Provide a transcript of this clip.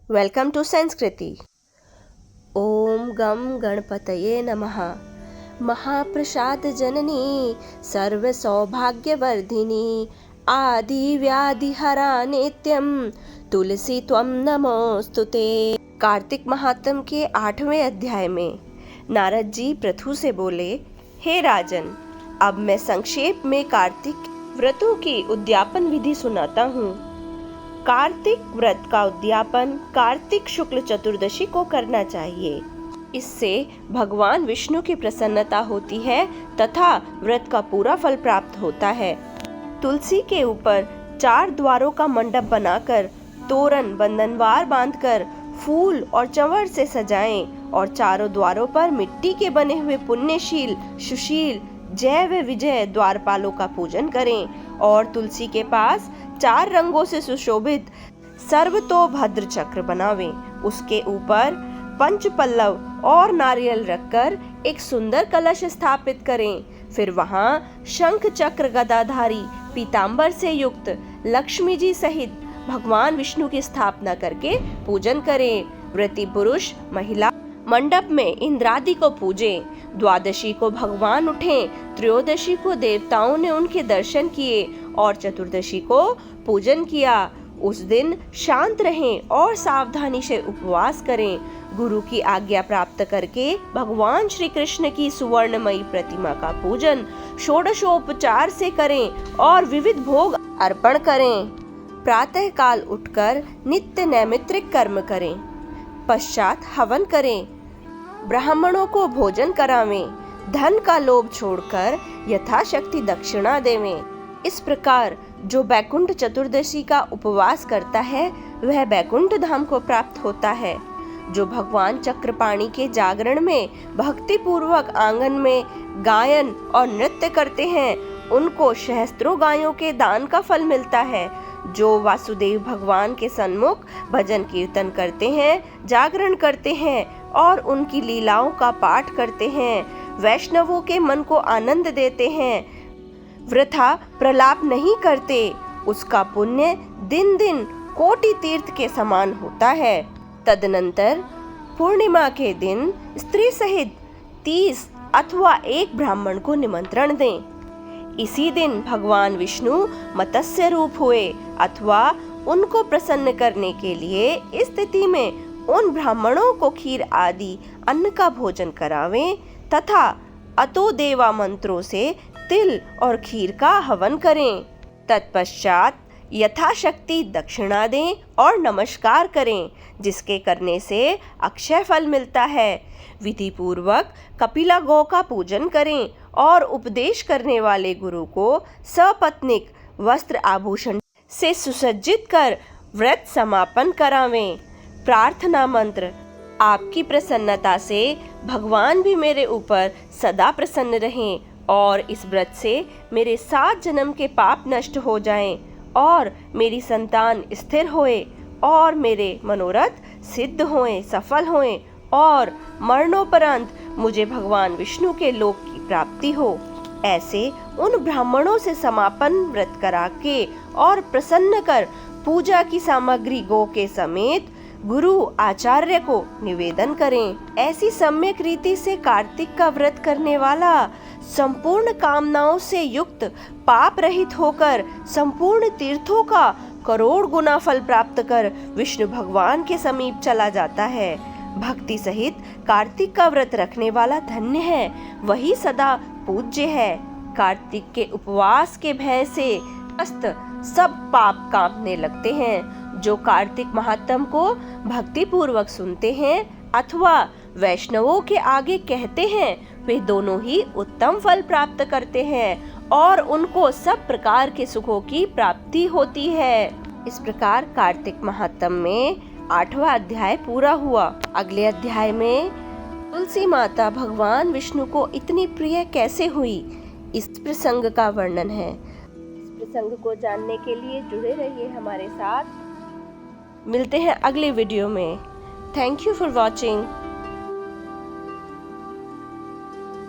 Welcome to संस्कृति। ओम गम गणपतये नमः। महाप्रसाद जननी सर्व सौभाग्यवर्धिनी आदि व्याधिहरा नित्यम तुलसी त्वं नमोस्तुते। कार्तिक महात्म के 8वें अध्याय में नारद जी पृथु से बोले, हे राजन, अब मैं संक्षेप में कार्तिक व्रतों की उद्यापन विधि सुनाता हूँ। कार्तिक व्रत का उद्यापन कार्तिक शुक्ल चतुर्दशी को करना चाहिए। इससे भगवान विष्णु की प्रसन्नता होती है तथा व्रत का पूरा फल प्राप्त होता है। तुलसी के ऊपर 4 द्वारों का मंडप बनाकर तोरण बंधनवार बांधकर फूल और चंवर से सजाएं और चारों द्वारों पर मिट्टी के बने हुए पुण्यशील, सुशील, जय व विजय द्वारपालों का पूजन करें और तुलसी के पास 4 रंगों से सुशोभित सर्वतोभद्र चक्र बनावें। उसके ऊपर पंच पल्लव और नारियल रखकर एक सुंदर कलश स्थापित करें। फिर वहां शंख चक्र गदाधारी पीतांबर से युक्त लक्ष्मी जी सहित भगवान विष्णु की स्थापना करके पूजन करें। व्रती पुरुष महिला मंडप में इंद्रादि को पूजे। द्वादशी को भगवान उठे, त्रयोदशी को देवताओं ने उनके दर्शन किए और चतुर्दशी को पूजन किया। उस दिन शांत रहें और सावधानी से उपवास करें। गुरु की आज्ञा प्राप्त करके भगवान श्री कृष्ण की सुवर्णमयी प्रतिमा का पूजन षोडशोपचार से करें और विविध भोग अर्पण करें। प्रातः काल उठकर नित्य नैमित्रिक कर्म करें। पश्चात हवन करें। ब्राह्मणों को भोजन करावें। धन का लोभ छोड़कर यथाशक्ति दक्षिणा देवें। इस प्रकार जो बैकुंठ चतुर्दशी का उपवास करता है वह बैकुंठ धाम को प्राप्त होता है। जो भगवान चक्रपाणि के जागरण में भक्ति पूर्वक आंगन में गायन और नृत्य करते हैं उनको सहस्त्रों गायों के दान का फल मिलता है। जो वासुदेव भगवान के सन्मुख भजन कीर्तन करते हैं, जागरण करते हैं और उनकी लीलाओं का पाठ करते हैं, वैष्णवों के मन को आनंद देते हैं, वृथा प्रलाप नहीं करते, उसका पुण्य दिन दिन कोटि तीर्थ के समान होता है। तदनंतर पूर्णिमा के दिन स्त्री सहित 30 अथवा 1 ब्राह्मण को निमंत्रण दें। इसी दिन भगवान विष्णु मत्स्य रूप हुए अथवा उनको प्रसन्न करने के लिए इस स्थिति में उन ब्राह्मणों को खीर आदि अन्न का भोजन करावें तथा अतो देवा मंत्रों से तिल और खीर का हवन करें। तत्पश्चात यथाशक्ति दक्षिणा दें और नमस्कार करें, जिसके करने से अक्षय फल मिलता है। विधि पूर्वक कपिला गौ का पूजन करें और उपदेश करने वाले गुरु को सपत्नीक वस्त्र आभूषण से सुसज्जित कर व्रत समापन करावें। प्रार्थना मंत्र, आपकी प्रसन्नता से भगवान भी मेरे ऊपर सदा प्रसन्न रहें और इस व्रत से मेरे 7 जन्म के पाप नष्ट हो जाएं और मेरी संतान स्थिर होए और मेरे मनोरथ सिद्ध होएं, सफल होएं और मरणोपरांत मुझे भगवान विष्णु के लोक की प्राप्ति हो। ऐसे उन ब्राह्मणों से समापन व्रत करा के और प्रसन्न कर पूजा की सामग्री गो के समेत गुरु आचार्य को निवेदन करें। ऐसी सम्यक रीति से कार्तिक का व्रत करने वाला संपूर्ण कामनाओं से युक्त पाप रहित होकर संपूर्ण तीर्थों का करोड़ गुना फल प्राप्त कर विष्णु भगवान के समीप चला जाता है। भक्ति सहित कार्तिक का व्रत रखने वाला धन्य है, वही सदा पूज्य है। कार्तिक के उपवास के भय से अस्त सब पाप कांपने लगते हैं। जो कार्तिक महात्म को भक्ति पूर्वक सुनते हैं अथवा वैष्णवों के आगे कहते हैं वे दोनों ही उत्तम फल प्राप्त करते हैं और उनको सब प्रकार के सुखों की प्राप्ति होती है। इस प्रकार कार्तिक महात्म में 8वां अध्याय पूरा हुआ। अगले अध्याय में तुलसी माता भगवान विष्णु को इतनी प्रिय कैसे हुई, इस प्रसंग का वर्णन है। इस प्रसंग को जानने के लिए जुड़े रहिए हमारे साथ। मिलते हैं अगले वीडियो में। Thank you for watching.